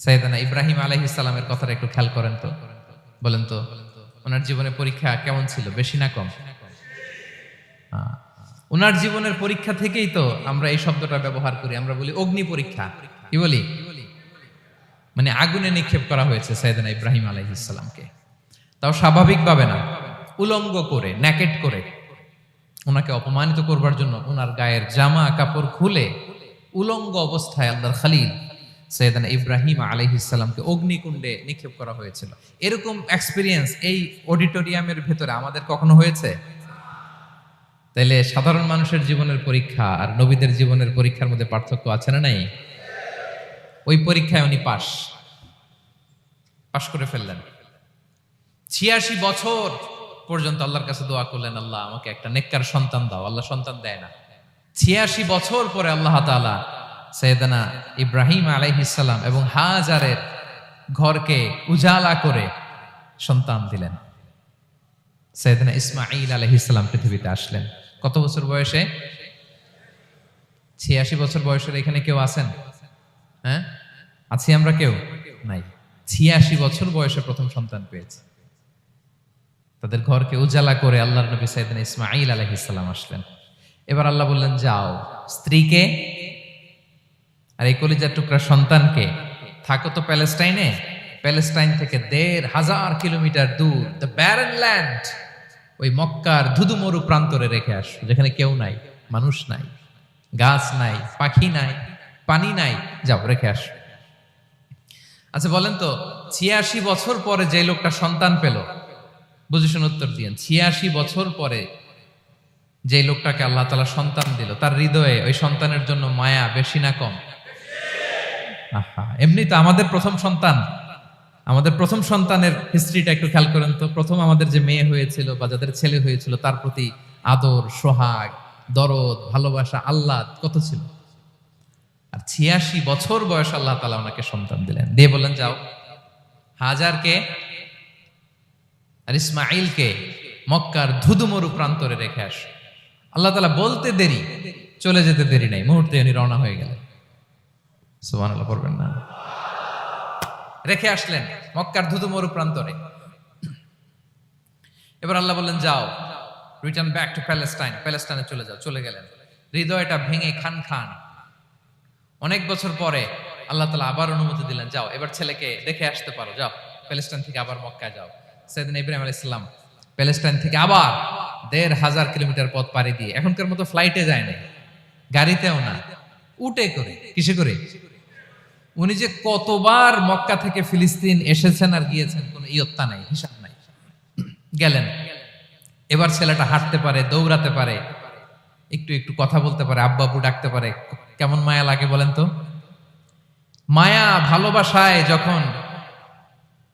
সাইয়েদনা ইব্রাহিম আলাইহিস সালামের কথাটা একটু খেয়াল করেন তো, বলেন তো ওনার জীবনে পরীক্ষা কেমন ছিল, বেশি না কম? ওনার জীবনের পরীক্ষা থেকেই তো আমরা এই শব্দটা ব্যবহার করি, আমরা বলি অগ্নি পরীক্ষা। কি বলি? মানে আগুনে নিক্ষেপ করা হয়েছে সাইয়েদনা ইব্রাহিম আলাইহিস সালামকে, তাও স্বাভাবিকভাবে না, উলঙ্গ করে, ন্যাকেট করে ওনাকে অপমানিত করবার জন্য ওনার গায়ের জামা কাপড় খুলে উলঙ্গ অবস্থায় আল্লাহর খলিল সাইয়েদনা ইব্রাহিম আলাইহিস সালামকে অগ্নিকুণ্ডে নিক্ষেপ করা হয়েছিল। এরকম এক্সপেরিয়েন্স এই অডিটোরিয়ামের ভেতরে আমাদের কখনো হয়েছে? তাইলে সাধারণ মানুষের জীবনের পরীক্ষা আর নবীদের জীবনের পরীক্ষার মধ্যে পার্থক্য আছে না নাই? ওই পরীক্ষায় উনি পাশ করে ফেললেন। ৮৬ বছর পর্যন্ত আল্লাহর কাছে দোয়া করলেন, আল্লাহ আমাকে একটা নেককার সন্তান দাও। আল্লাহ সন্তান দেয় না। ৮৬ বছর পরে আল্লাহ তাআলা সাইয়েদনা ইব্রাহিম আলাইহিস সালাম এবং হাজারের ঘরকে উজালা করে সন্তান দিলেন। সাইয়েদনা ইসমাঈল আলাইহিস সালাম পৃথিবীতে আসলেন কত বছর বয়সে? ৮৬ বছর বয়সের এখানে কেউ আছেন? হ্যাঁ, আছি আমরা? কেউ নাই। ৮৬ বছর বয়সে প্রথম সন্তান পেয়েছে। তাদের ঘরকে উজালা করে আল্লাহর নবী সাইয়েদনা ইসমাঈল আলাইহিস সালাম আসলেন। এবার আল্লাহ বললেন, যাও স্ত্রীকে আর এই কলিজার টুকরা সন্তানকে, থাকো তো প্যালেস্টাইনে, প্যালেস্টাইন থেকে ১৫০০ কিলোমিটার দূর দ্য ব্যারেন ল্যান্ড, ওই মক্কার ধুধুমরু প্রান্তরে রেখে আসো, যেখানে কেউ নাই, মানুষ নাই, গাছ নাই, পাখি নাই, পানি নাই, যাও রেখে আসো। আচ্ছা বলেন তো, ৮৬ বছর পরে যে লোকটা সন্তান পেল, বুঝে শুনে উত্তর দিয়েন, ৮৬ বছর পরে যে লোকটাকে আল্লাহ তাআলা সন্তান দিল, তার হৃদয়ে ওই সন্তানের জন্য মায়া বেশি না কম? এমনি তো আমাদের প্রথম সন্তানের হিস্ট্রিটা একটু খেয়াল করেন তো। প্রথম আমাদের যে মেয়ে হয়েছিল বা যাদের ছেলে হয়েছিল, তার প্রতি আদর, সোহাগ, দরদ, ভালোবাসা, আল্লাহ কত ছিল। আর ৮৬ বছর বয়স আল্লাহ তাআলা ওনাকে সন্তান দিলেন, দিয়ে বললেন, যাও হাজারকে আর ইসমাঈলকে মক্কার ধুধুমরু প্রান্তরে রেখে আস। আল্লাহ তাআলা বলতে দেরি, চলে যেতে দেরি নাই, মুহূর্তে উনি রওনা হয়ে গেলেন। সুবহানাল্লাহ পড়বেন না? রেখে আসলেন মক্কার ধুধুমরু প্রান্তরে। এবার আল্লাহ বললেন, যাও রিটার্ন ব্যাক টু প্যালেস্টাইন, প্যালেস্টাইনে চলে যাও। চলে গেলেন, হৃদয়টা ভেঙে খান খান। অনেক বছর পরে আল্লাহ তাআলা আবার অনুমতি দিলেন, যাও এবার ছেলেকে দেখে আসতে পারো, যাও প্যালেস্টাইন থেকে আবার মক্কায় যাও। সাইয়েদনা ইব্রাহিম আলাইহিস সালাম প্যালেস্টাইন থেকে আবার ১৫০০ কিলোমিটার পথ পাড়ি দিয়ে, এখনকার মতো ফ্লাইটে যায় না, গাড়িতেও না, উটে করে। কিসে করে? উনি যে কতবার মক্কা থেকে ফিলিস্তিন এসেছেন আর গিয়েছেন, কোনো ইয়ত্তা নাই, হিসাব নাই। গেলেন, এবার ছেলেটা হাঁটতে পারে, দৌড়াতে পারে, একটু একটু কথা বলতে পারে, আব্বু আব্বু ডাকতে পারে। কেমন মায়া লাগে বলেন তো? মায়া ভালোবাসায় যখন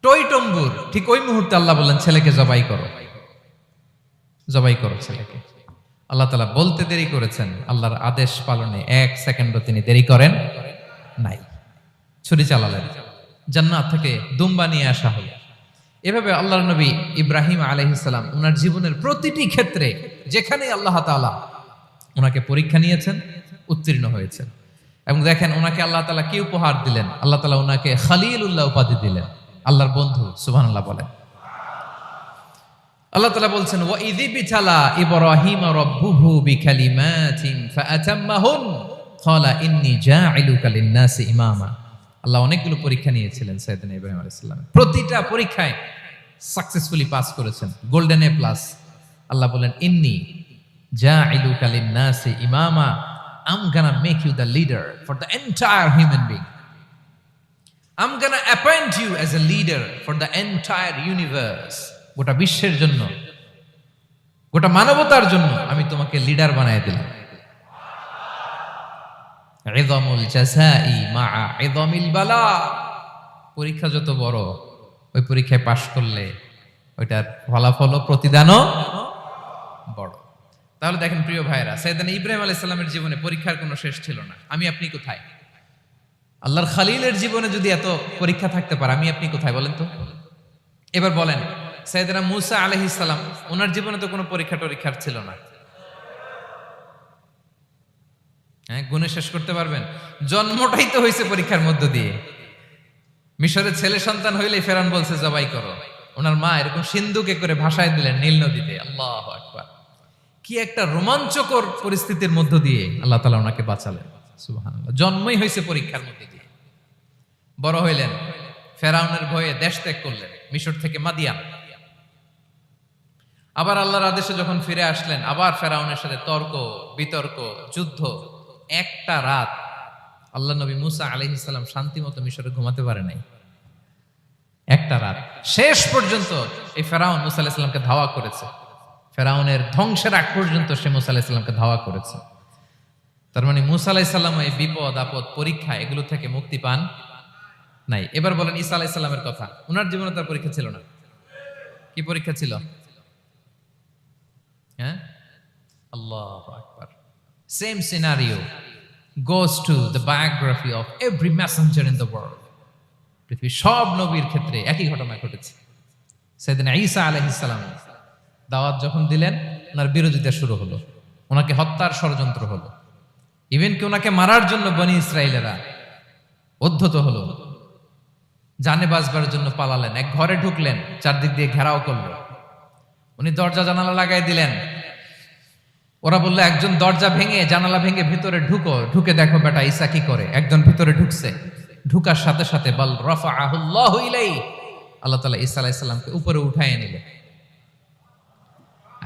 টইটম্বুর, ঠিক ওই মুহূর্তে আল্লাহ বললেন, ছেলেকে জবাই করো, জবাই করো ছেলেকে। আল্লাহ তাআলা বলতে দেরি করেছেন, আল্লাহর আদেশ পালনে ১ সেকেন্ডও তিনি দেরি করেন নাই। ছুরি চালালেন, জান্নাত থেকে দুম্বা নিয়ে আসা হলো। এভাবে আল্লাহর নবী ইব্রাহিম আলাইহিস সালাম ওনার জীবনের প্রতিটি ক্ষেত্রে যেখানে আল্লাহ তাআলা ওনাকে পরীক্ষা নিয়েছেন, উত্তীর্ণ হয়েছেন। এবং দেখেন ওনাকে আল্লাহ তাআলা কি উপহার দিলেন। আল্লাহ তাআলা ওনাকে খলিলুল্লাহ উপাধি দিলেন, আল্লাহর বন্ধু। সুবহানাল্লাহ বলেন। আল্লাহ তাআলা বলছেন, ওয়া ইযিবতালা ইব্রাহিম রাব্বুহু বিকালিমাতিন ফাআতাম্মাহুন ক্বালা ইন্নী জাঈলুকা লিন-নাসি ইমামা। আল্লাহ অনেকগুলো পরীক্ষা নিয়েছিলেন সাইয়েদনা ইব্রাহিম আলাইহিস সালাম, প্রতিটা পরীক্ষায় সাকসেসফুলি পাস করেছেন, গোল্ডেন এ প্লাস। আল্লাহ বলেন, ইন্নী জাঈলুকা লিন-নাসি ইমামা, I'm gonna make you the leader for the entire human being. I'm gonna appoint you as a leader for the entire universe. গোটা বিশ্বের জন্য, গোটা মানবতার জন্য আমি তোমাকে লিডার বানায় দিলাম। ইযামুল জাযাই মা'a ইযামিল বালা। পরীক্ষা যত বড়, ওই পরীক্ষায় পাশ করলে ওইটার ফলাফল ও প্রতিদানও বড়। তাহলে দেখেন প্রিয় ভাইরা, সাইয়েদনা ইব্রাহিম আলাইহিস সালামের জীবনে পরীক্ষার কোনো শেষ ছিল না। আমি আপনি কোথায়? আল্লাহর খলিলের জীবনে যদি এত পরীক্ষা থাকতে পারে, আমি আপনি কোথায় বলেন তো? এবার বলেন, সাইয়েদনা মূসা আলাইহিস সালাম, ওনার জীবনে তো কোনো পরীক্ষার ছিল না। হ্যাঁ, গুণে শেষ করতে পারবেন? জন্মটাই তো হয়েছে পরীক্ষার মধ্য দিয়ে। মিশরের ছেলে সন্তান হইলে ফেরাউন বলছে জবাই করো। ওনার মা এরকম সিন্ধুকে করে ভাসায় দিলেন নীল নদীতে। আল্লাহু আকবার, কি একটা রোমাঞ্চকর পরিস্থিতির মধ্য দিয়ে আল্লাহ তাআলা ওনাকে বাঁচালেন। সুবহানাল্লাহ, জন্মই হয়েছে পরীক্ষার মধ্যে দিয়ে। বড় হইলেন, ফেরাউনের ভয়ে দেশ ত্যাগ করলেন, মিশর থেকে মাদিয়ান। আবার আল্লাহর আদেশে যখন ফিরে আসলেন, আবার ফেরাউনের সাথে তর্ক বিতর্ক, যুদ্ধ। একটা রাত আল্লাহ নবী মুসা আলাইহিস সালাম শান্তি মতো মিশরে ঘুমাতে পারে নাই। একটা রাত শেষ পর্যন্ত এই ফেরাউন মুসা আলাইহিস সালামকে ধাওয়া করেছে। ফেরাউনের ধ্বংসের আগ পর্যন্ত সে মুসা আলাইহিস সালামকে ধাওয়া করেছে। তার মানে মুসা আলাইহিস সালাম এই বিপদ আপদ পরীক্ষা এগুলো থেকে মুক্তি পান নাই। এবার বলেন ঈসা আলাইহিস সালামের কথা, ওনার জীবনে তার পরীক্ষা ছিল না? কি পরীক্ষা ছিল? হ্যাঁ, আল্লাহু আকবার। Same scenario goes to the biography of every messenger in the world. পৃথিবীর সব নবীর ক্ষেত্রে একই ঘটনা ঘটেছে। সাইয়েদনা ঈসা আলাইহিস সালাম দাওয়াত যখন দিলেন, ওনার বিরোধিতা শুরু হলো, ওনাকে হত্যার ষড়যন্ত্র হলো। ইভেন কি ওনাকে মারার জন্য বনি ইসরাইলেরা উদ্ধত হলো, জানে বাঁচবার জন্য পালালেন। এক ঘরে ঢুকলেন, চারদিক দিয়ে ঘেরাও করলো। উনি দরজা জানালা লাগাই দিলেন। ওরা বললো একজন দরজা ভেঙে জানালা ভেঙে ভিতরে ঢুকো, ঢুকে দেখো বেটা ঈসা কি করে। একজন ভিতরে ঢুকছে, ঢুকার সাথে সাথে বল রাফাআহুল্লাহু ইলাইহি, আল্লাহ তাআলা ঈসা আলাইহিস সালামকে উপরে উঠায় নিলেন।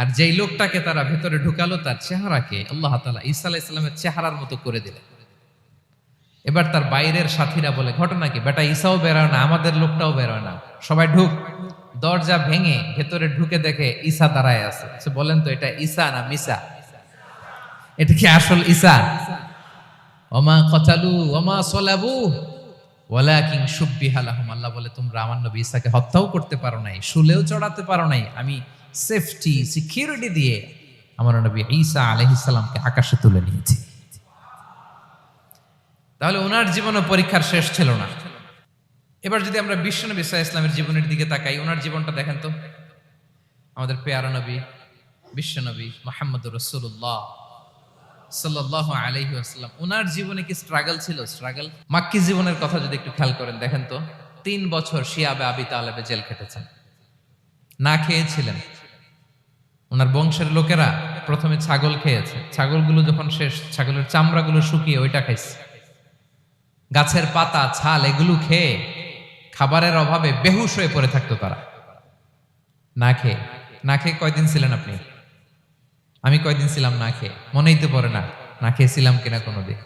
আর যেই লোকটাকে তারা ভিতরে ঢুকালো তার চেহারাকে আল্লাহ তাআলা ঈসা আলাইহিস সালামের চেহারার মতো করে দিলেন। এবার তার বাইরের সাথীরা বলে ঘটনা কি, বেটা ঈসাও বেরোয় না, আমাদের লোকটাও বেরোয় না, সবাই ঢুক। দরজা ভেঙে ভেতরে ঢুকে দেখে ঈসা দাঁড়ায় আছে। বলেন তো এটা ঈসা না মিসা? এটা কি আসল ঈসা? ওমা কতালু ওমা সলাবু ওয়ালাকিন শুব্বিহা লাহুম। আল্লাহ বলে তোমরা আমার নবী ঈসাকে হত্যাও করতে পারো নাই, শুলেও চড়াতে পারো নাই, আমি সেফটি সিকিউরিটি দিয়ে আমার নবী ঈসা আলাইহিস সালামকে আকাশে তুলে নিয়েছি। তাহলে ওনার জীবনে পরীক্ষার শেষ ছিল না। এবার যদি আমরা বিশ্বনবী সাল্লাল্লাহু আলাইহি ওয়াসাল্লামের জীবনের দিকে তাকাই, ওনার জীবনটা দেখেন তো। আমাদের পেয়ারা নবী বিশ্বনবী মুহাম্মদুর রাসূলুল্লাহ সাল্লাল্লাহু আলাইহি ওয়াসাল্লাম, ওনার জীবনে কি স্ট্রাগল ছিল? স্ট্রাগল। মাক্কি জীবনের কথা যদি একটু খেয়াল করেন, দেখেন তো 3 বছর শিয়াবে আবি তালেবে জেল খেটেছেন, না খেয়েছিলেন। ওনার বংশের লোকেরা প্রথমে ছাগল খেয়েছে, ছাগলগুলো যখন শেষ, ছাগলের চামড়াগুলো শুকিয়ে ওইটা খাইছে। গাছের পাতা ছাল এগুলো খেয়ে খাবারের অভাবে বেহুশ হয়ে পড়ে থাকতো তারা। না খেয়ে কয়দিন ছিলেন আপনি? আমি কয়দিন ছিলাম না খেয়ে? মনেই তো পড়ে না খেয়েছিলাম কিনা কোনোদিন।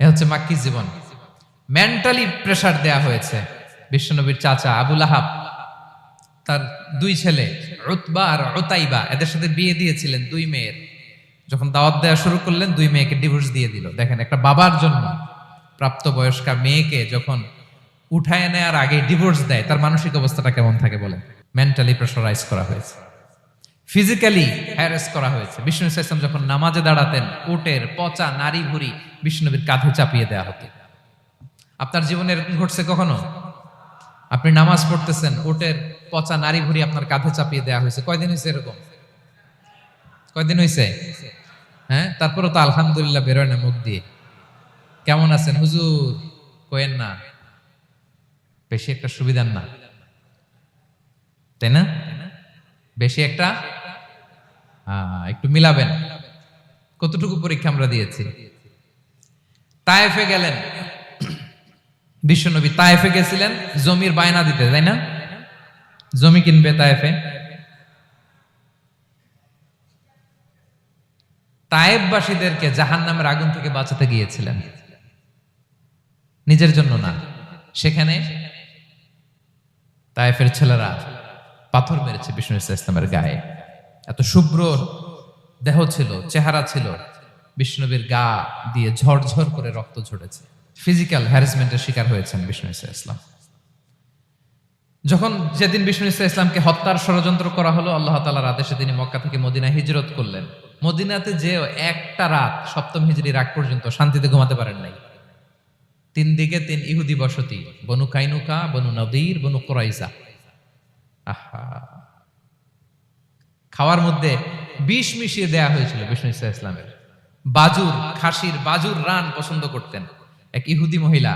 এ হচ্ছে মাক্কি জীবন। মেন্টালি প্রেসার দেয়া হয়েছে। বিশ্বনবীর চাচা আবু লাহাব, তার 2 ছেলে উতবা আর উতাইবা, এদের সাথে বিয়ে দিয়েছিলেন 2 মেয়ের। যখন দাওয়াত দেওয়া শুরু করলেন 2 মেয়েকে ডিভোর্স দিয়ে দিল। দেখেন, একটা বাবার জন্য প্রাপ্তবয়স্কা মেয়েকে যখন উঠায় নেয়ার আগে ডিভোর্স দেয়, তার মানসিক অবস্থাটা কেমন থাকে বলেন? মেন্টালি প্রেসারাইজ করা হয়েছে, ফিজিক্যালি হ্যারাস করা হয়েছে। বিষ্ণু ইসলাম যখন নামাজে দাঁড়াতেন, উটের পচা নারী ভুঁড়ি বিষ্ণুনবীর কাঁধে চাপিয়ে দেওয়া হতো। আপনার জীবনে এরকম ঘটছে কখনো? আপনি নামাজ পড়তেছেন, উটের পচা নারী ভুঁড়ি আপনার কাঁধে চাপিয়ে দেওয়া হয়েছে। কয়দিন হয়েছে এরকম? কয়দিন হয়েছে? হ্যাঁ, তারপরে তো আলহামদুলিল্লাহ বেরোয় না মুখ দিয়ে। কেমন আছেন হুজুর কোয়েন না, বেশি একটা সুবিধার না, তাই না? বেশি একটা একটু মিলাবেন। কতটুকু পরীক্ষা আমরা দিয়েছি। তায়েফে গেলেন বিশ্বনবী, তায়েফে গেছিলেন জমির বায়না দিতে, তাই না? জমি কিনবে তায়েফে। তায়েফবাসীদেরকে জাহান্নামের আগুন থেকে বাঁচাতে গিয়েছিলেন, নিজের জন্য না। সেখানে তায়েফের ছেলেরা পাথর মেরেছে বিষ্ণু ইসলামের গায়ে। এত শুভ্র দেহ ছিল, চেহারা ছিল, বিষ্ণুনবীর গা দিয়ে ঝরঝর করে রক্ত ঝরেছে। ফিজিক্যাল হ্যারাসমেন্টের শিকার হয়েছেন বিষ্ণু ইসলাম। যখন যেদিন বিষ্ণু ইসলামকে হত্যার ষড়যন্ত্র করা হলো, আল্লাহ তাআলার আদেশে তিনি মক্কা থেকে মদিনায় হিজরত করলেন। মদিনাতে যে একটা রাত, 7ম হিজরির আগ পর্যন্ত শান্তিতে ঘুমাতে পারেন নাই। 3 দিকে 3 ইহুদি বসতি, বনু কাইনুকা, বনু নদীর, বনু কুরাইজা। খাওয়ার মধ্যে বিষ মিশিয়ে দেয়া হয়েছিল বিষ্ণু ইসলামের। বাজুর, খাসির বাজুর রান পছন্দ করতেন। এক ইহুদি মহিলা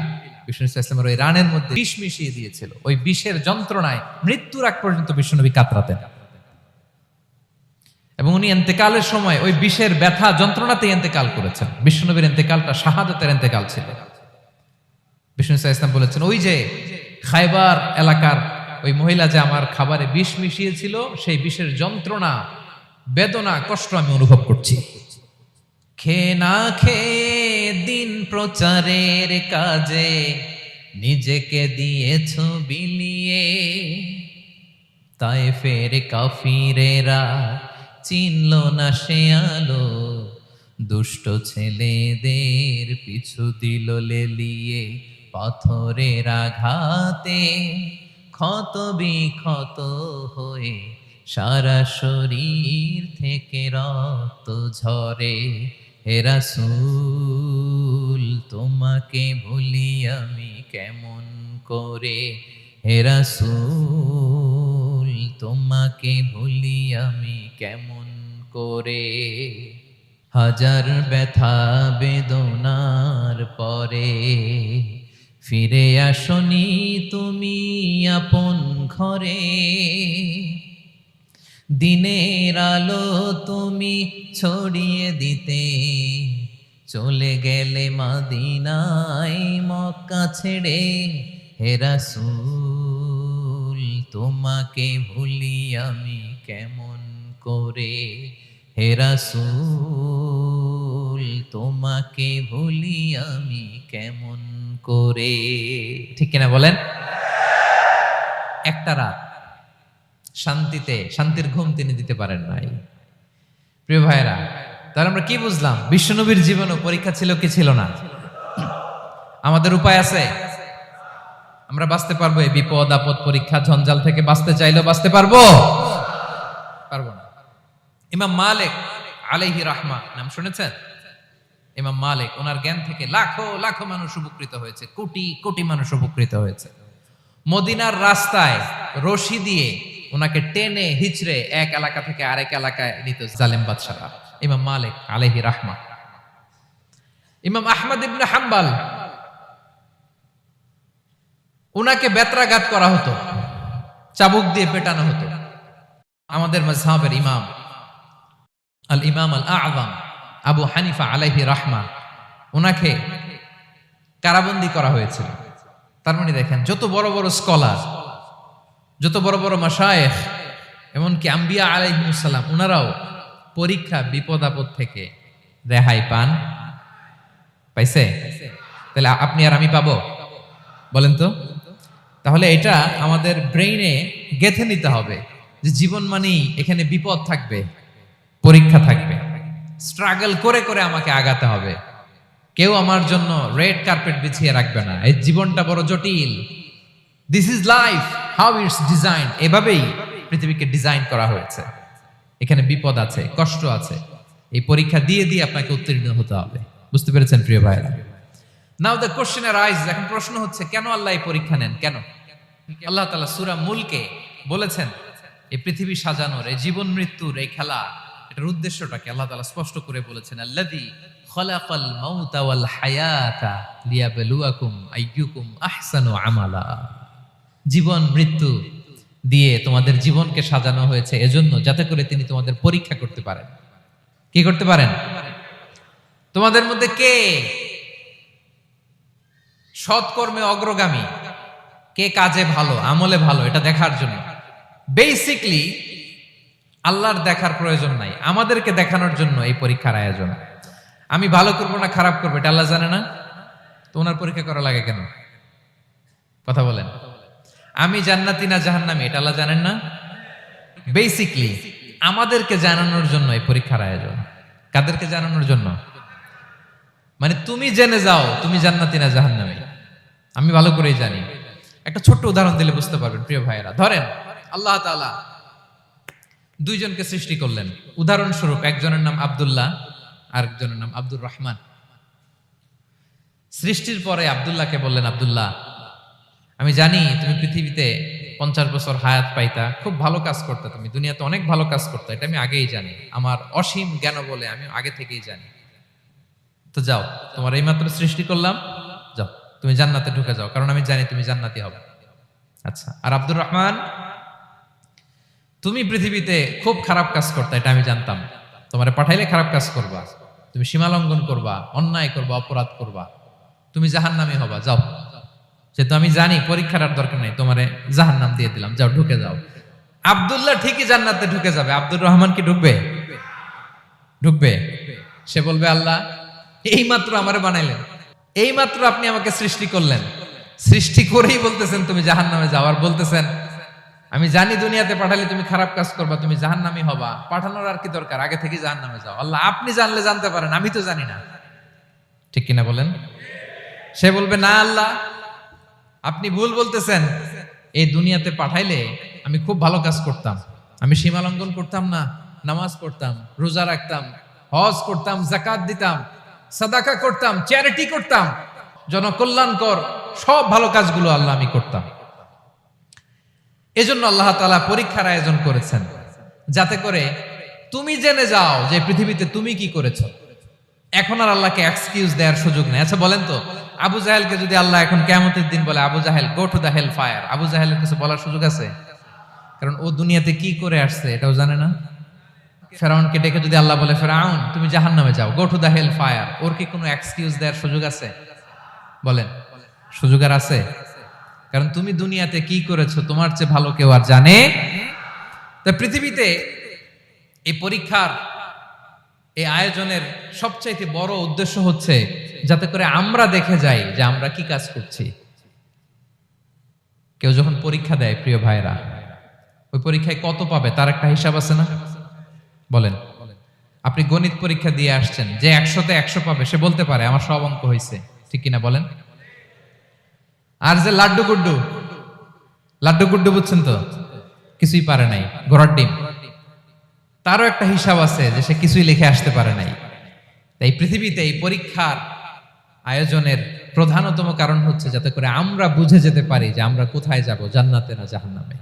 বিষ্ণু ইসলামের ওই রানের মধ্যে বিষ মিশিয়ে দিয়েছিল। ওই বিষের যন্ত্রণায় মৃত্যুর আগ পর্যন্ত বিশ্বনবী কাতরাতেন, এবং উনি ইন্তেকালের সময় ওই বিষের ব্যথা যন্ত্রণাতে ইন্তেকাল করেছেন। বিশ্বনবীর ইন্তেকালটা শাহাদাতের ইন্তেকাল ছিল। বিষ্ণু ইসলাম বলেছেন, ওই যে খায়বার এলাকার ওই মহিলা যে আমার খাবারে বিষ মিশিয়েছিল, সেই বিষের যন্ত্রণা, বেদনা, কষ্ট আমি অনুভব করছি। খেয়ে না খেয়ে দিন প্রচারের কাজে নিজেকে দিয়েছ বিলিয়ে, তায়েফের কাফিরেরা চিনল না সে আলো, দুষ্ট ছেলেদের পিছু দিল লেলিয়ে, পাথরের আঘাতে ক্ষত বিক্ষত হয়ে সারা শরীর থেকে রক্ত ঝরে। হে রাসূল তোমাকে ভুলি আমি কেমন করে, হে রাসূল তোমাকে ভুলি আমি কেমন করে। হাজার ব্যথা বেদনার পরে ফিরে আসনি তুমি আপন ঘরে, দিনের আলো তুমি ছড়িয়ে দিতে চলে গেলে মদিনায় মক্কা ছেড়ে। হে রাসূল তোমাকে ভুলি আমি কেমন করে, হে রাসূল তোমাকে ভুলি আমি কেমন করে। ঠিক কিনা বলেন? একটা রাত শান্তিতে শান্তির ঘুম তিনি দিতে পারেন নাই। প্রিয় ভাইরা, তাহলে আমরা কি বুঝলাম? বিশ্বনবীর জীবনও পরীক্ষা ছিল কি ছিল না? আমাদের উপায় আছে? আমরা বাঁচতে পারবো এই বিপদ আপদ পরীক্ষা ঝঞ্ঝাল থেকে? বাঁচতে চাইলেও বাঁচতে পারবো? পারবো না। ইমাম মালিক আলাইহি রাহমা নাম শুনেছেন? ইমাম মালিক, ওনার জ্ঞান থেকে লাখো লাখো মানুষ উপকৃত হয়েছে, কোটি কোটি মানুষ উপকৃত হয়েছে। মদিনার রাস্তায় রশি দিয়ে ওনাকে টেনে হিচড়ে এক এলাকা থেকে আরেক এলাকায় নিত জালেম বাদশারা। ইমাম মালিক আলাইহি রাহমা। ইমাম আহমদ ইবনে হাম্বল, ওনাকে বেত্রাঘাত করা হতো, চাবুক দিয়ে পেটানো হতো। আমাদের মাযহাবের ইমাম আল ইমাম আল আযম আবু হানিফা আলাইহি রাহমা, ওনাকে কারাবন্দী করা হয়েছিল। তার মানে দেখেন, যত বড় বড় স্কলার, যত বড় বড় মাশায়েখ, এমনকি আম্বিয়া আলাইহিমুস সালাম, ওনারাও পরীক্ষা বিপদ আপদ থেকে রেহাই পান। পাইছে? তাহলে আপনি আর আমি পাবো? বলেন তো। তাহলে এটা আমাদের ব্রেইনে গেঁথে নিতে হবে যে জীবন মানেই এখানে বিপদ থাকবে, পরীক্ষা থাকবে, স্ট্রাগল করে করে আমাকে আগাতে হবে। কেউ আমার জন্য রেড কার্পেট বিছিয়ে রাখবে না। এই জীবনটা বড় জটিল। This is life, how it's design. এভাবেই পৃথিবীকে ডিজাইন করা হয়েছে। এখানে বিপদ আছে, কষ্ট আছে। এই পরীক্ষা দিয়ে দিয়ে আপনাকে উত্তীর্ণ হতে হবে। বুঝতে পেরেছেন প্রিয় ভাইরা? নাও দ্য কোশ্চেন অ্যারাইজ, এখন প্রশ্ন হচ্ছে, কেন আল্লাহ এই পরীক্ষা নেন? কেন? আল্লাহ তাআলা সূরা মুলকে বলেছেন, এই পৃথিবী সাজানোর, এই জীবন মৃত্যুর এই খেলা, এটার উদ্দেশ্যটাকে আল্লাহ তাআলা স্পষ্ট করে বলেছেন। আল্লাযী খালাকাল মাউতা ওয়াল হায়াতা লিয়াবলুয়াকুম আইয়ুকুম আহসানু আমালা। জীবন মৃত্যু দিয়ে তোমাদের জীবনকে সাজানো হয়েছে এজন্য, যাতে করে তিনি তোমাদের পরীক্ষা করতে পারেন। কি করতে পারেন? তোমাদের মধ্যে কে সৎকর্মে অগ্রগামী, কে কাজে ভালো, আমলে ভালো, এটা দেখার জন্য। বেসিকলি আল্লাহর দেখার প্রয়োজন নাই, আমাদেরকে দেখানোর জন্য এই পরীক্ষার আয়োজন। আমি ভালো করবো না খারাপ করবো এটা আল্লাহ জানে না? তো ওনার পরীক্ষা করা লাগে কেন? কথা বলেন। আমি জান্নাতি না জাহান্নামী এটা আল্লাহ জানেন না? বেসিকলি আমাদেরকে জানানোর জন্য এই পরীক্ষার আয়োজন। কাদেরকে জানানোর জন্য? মানে তুমি জেনে যাও তুমি জান্নাতি না জাহান্নামী। আমি ভালো করেই জানি। একটা ছোট্ট উদাহরণ দিলে বুঝতে পারবেন প্রিয় ভাইয়েরা। ধরেন আল্লাহ তাআলা দুইজনকে সৃষ্টি করলেন। উদাহরণস্বরূপ একজনের নাম আব্দুল্লাহ, আরেকজনের নাম আব্দুর রহমান। সৃষ্টির পরে আব্দুল্লাহকে বললেন, আব্দুল্লাহ, আমি জানি তুমি পৃথিবীতে 50 বছর হায়াত পাইতা, খুব ভালো কাজ করতে, তুমি দুনিয়াতে অনেক ভালো কাজ করতে, এটা আমি আগেই জানি, আমার অসীম জ্ঞান বলে আমি আগে থেকেই জানি। তো যাও, তোমার এইমাত্র সৃষ্টি করলাম, তুমি জান্নাতে ঢুকে যাও, কারণ আমি জানি তুমি জান্নাতি হবে। আচ্ছা, আর আব্দুর রহমান, তুমি পৃথিবীতে খুব খারাপ কাজ করতে, এটা আমি জানতাম। তোমারে পাঠাইলে খারাপ কাজ করবা, তুমি সীমা লঙ্ঘন করবা, অন্যায় করবা, অপরাধ করবা, তুমি জাহান্নামী হবা, যাও। যেহেতু আমি জানি পরীক্ষার আর দরকার নেই, তোমারে জাহান্নাম দিয়ে দিলাম, যাও ঢুকে যাও। আব্দুল্লাহ ঠিকই জান্নাতে ঢুকে যাবে, আব্দুর রহমান কি ঢুকবে? ঢুকবে। সে বলবে, আল্লাহ এই মাত্র আমারে বানাইলেন, এই মাত্র আপনি আমাকে সৃষ্টি করলেন, সৃষ্টি করেই বলতেছেন তুমি জাহান্নামে যাও, আর বলতেছেন আমি জানি দুনিয়াতে পাঠালে তুমি খারাপ কাজ করবা, তুমি জাহান্নামী হবা, পাঠানোর আর কি দরকার, আগে থেকে জাহান্নামে যাও। আল্লাহ আপনি জানলে জানতে পারেন, আমি তো জানি না। ঠিক কিনা বলেন? সে বলবে, না আল্লাহ আপনি ভুল বলতেছেন, এই দুনিয়াতে পাঠাইলে আমি খুব ভালো কাজ করতাম, আমি সীমা লঙ্ঘন করতাম না, নামাজ পড়তাম, রোজা রাখতাম, হজ করতাম, যাকাত দিতাম, সাদাকা করতাম, চ্যারিটি করতাম, জনকল্যাণকর সব ভালো কাজগুলো আল্লাহ আমি করতাম। এজন্য আল্লাহ তাআলা পরীক্ষার আয়োজন করেছেন, যাতে করে তুমি জেনে যাও যে পৃথিবীতে তুমি কি করেছো। এখন আর আল্লাহকে এক্সকিউজ দেওয়ার সুযোগ নেই। আচ্ছা বলেন তো, আবু জাহেলকে যদি আল্লাহ এখন কিয়ামতের দিন বলে, Abu Jahl go to the hell fire, Abu জাহেলের কিছু বলার সুযোগ আছে? কারণ ও দুনিয়াতে কি করে আসছে এটাও জানে না। ফেরাউনকে ডেকে যদি আল্লাহ বলে, ফেরাউন তুমি জাহান্নামে যাও, go to the hell fire, ওর কি কোনো এক্সকিউজ দেওয়ার সুযোগ আছে? বলেন, সুযোগ আর আছে? কারণ তুমি দুনিয়াতে কি করেছো তোমার চেয়ে ভালো কেউ আর জানে। তা পৃথিবীতে এই পরীক্ষার এই আয়োজনের সবচাইতে বড় উদ্দেশ্য হচ্ছে যাতে করে আমরা দেখে যাই যে আমরা কি কাজ করছি। কেউ যখন পরীক্ষা দেয় প্রিয় ভাইরা, ওই পরীক্ষায় কত পাবে তার একটা হিসাব আছে না? বলেন, আপনি গণিত পরীক্ষা দিয়ে আসছেন, যে 100তে 100 পাবে সে বলতে পারে আমার সব অঙ্ক হয়েছে, ঠিক কিনা বলেন? আর যে লাড্ডু গুড্ডু বুঝছেন তো, কিছুই পারে নাই, ঘোড়ার ডিম, তারও একটা হিসাব আছে যে সে কিছুই লিখে আসতে পারে নাই। তাই পৃথিবীতে এই পরীক্ষার আয়োজনের প্রধানতম কারণ হচ্ছে যাতে করে আমরা বুঝে যেতে পারি যে আমরা কোথায় যাব, জান্নাতে না জাহান্নামে।